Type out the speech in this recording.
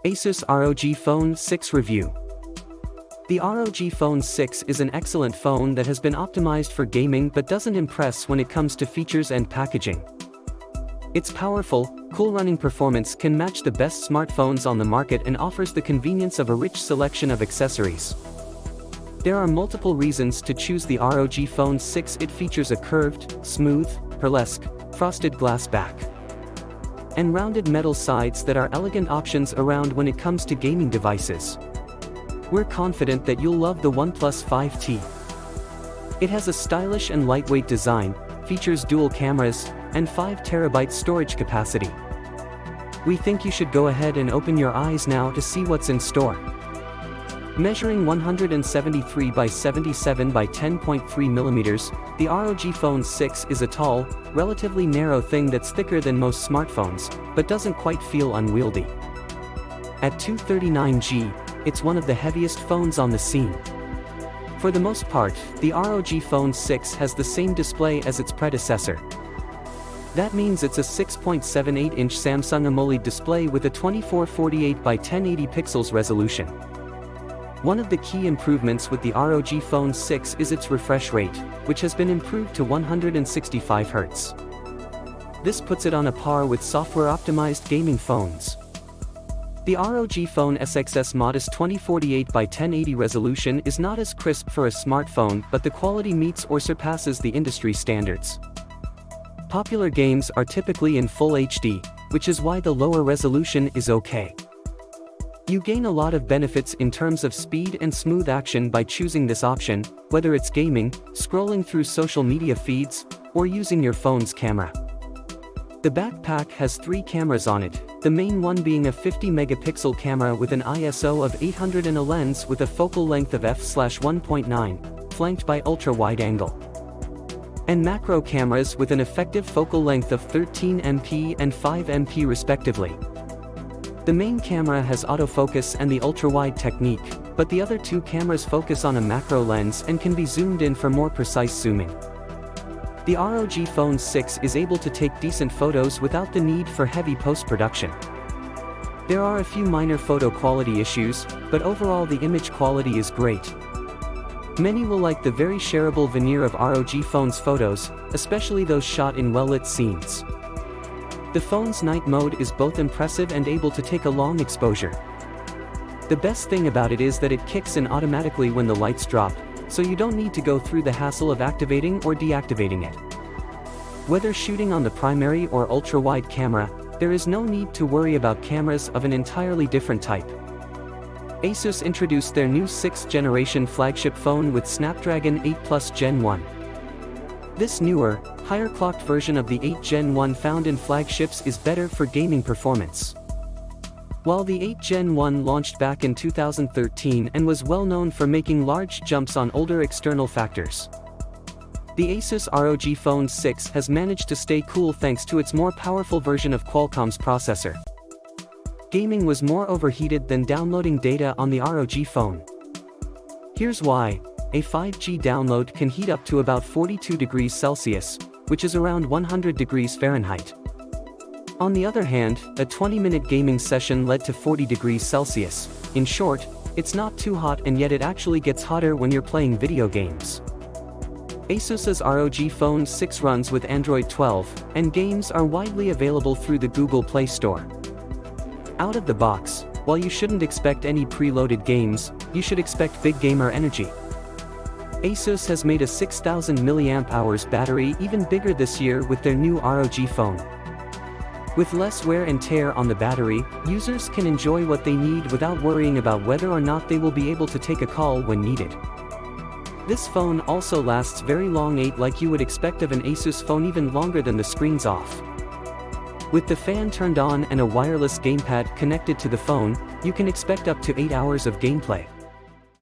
Asus ROG Phone 6 Review. The ROG Phone 6 is an excellent phone that has been optimized for gaming but doesn't impress when it comes to features and packaging. Its powerful, cool running performance can match the best smartphones on the market and offers the convenience of a rich selection of accessories. There are multiple reasons to choose the ROG Phone 6. It features a curved, smooth, pearlesque, frosted glass back and rounded metal sides that are elegant options around when it comes to gaming devices. We're confident that you'll love the OnePlus 5T. It has a stylish and lightweight design, features dual cameras, and 5TB storage capacity. We think you should go ahead and open your eyes now to see what's in store. Measuring 173 by 77 by 10.3 mm, the ROG Phone 6 is a tall, relatively narrow thing that's thicker than most smartphones, but doesn't quite feel unwieldy. At 239G, it's one of the heaviest phones on the scene. For the most part, the ROG Phone 6 has the same display as its predecessor. That means it's a 6.78-inch Samsung AMOLED display with a 2448 by 1080 pixels resolution. One of the key improvements with the ROG Phone 6 is its refresh rate, which has been improved to 165 Hz. This puts it on a par with software-optimized gaming phones. The ROG Phone SX's modest 2048 by 1080 resolution is not as crisp for a smartphone, but the quality meets or surpasses the industry standards. Popular games are typically in Full HD, which is why the lower resolution is okay. You gain a lot of benefits in terms of speed and smooth action by choosing this option, whether it's gaming, scrolling through social media feeds, or using your phone's camera. The backpack has 3 cameras on it, the main one being a 50-megapixel camera with an ISO of 800 and a lens with a focal length of f/1.9, flanked by ultra-wide-angle and macro cameras with an effective focal length of 13 MP and 5 MP respectively. The main camera has autofocus and the ultra-wide technique, but the other 2 cameras focus on a macro lens and can be zoomed in for more precise zooming. The ROG Phone 6 is able to take decent photos without the need for heavy post-production. There are a few minor photo quality issues, but overall the image quality is great. Many will like the very shareable veneer of ROG Phone's photos, especially those shot in well-lit scenes. The phone's night mode is both impressive and able to take a long exposure. The best thing about it is that it kicks in automatically when the lights drop, so you don't need to go through the hassle of activating or deactivating it. Whether shooting on the primary or ultra-wide camera, there is no need to worry about cameras of an entirely different type. Asus introduced their new 6th generation flagship phone with Snapdragon 8 Plus Gen 1. This newer, higher-clocked version of the 8 Gen 1 found in flagships is better for gaming performance. While the 8 Gen 1 launched back in 2013 and was well known for making large jumps on older external factors, the Asus ROG Phone 6 has managed to stay cool thanks to its more powerful version of Qualcomm's processor. Gaming was more overheated than downloading data on the ROG Phone. Here's why. A 5G download can heat up to about 42 degrees Celsius, which is around 100 degrees Fahrenheit. On the other hand, a 20-minute gaming session led to 40 degrees Celsius. In short, it's not too hot and yet it actually gets hotter when you're playing video games. Asus's ROG Phone 6 runs with Android 12, and games are widely available through the Google Play Store. Out of the box, while you shouldn't expect any preloaded games, you should expect big gamer energy. Asus has made a 6000 mAh battery even bigger this year with their new ROG Phone. With less wear and tear on the battery, users can enjoy what they need without worrying about whether or not they will be able to take a call when needed. This phone also lasts very long, like you would expect of an Asus phone, even longer than the screen's off. With the fan turned on and a wireless gamepad connected to the phone, you can expect up to 8 hours of gameplay.